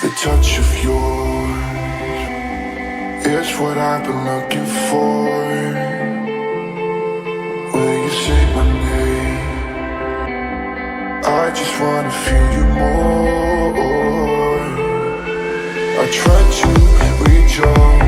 The touch of yours is what I've been looking for. Will you say my name? I just wanna feel you more. I tried to reach out,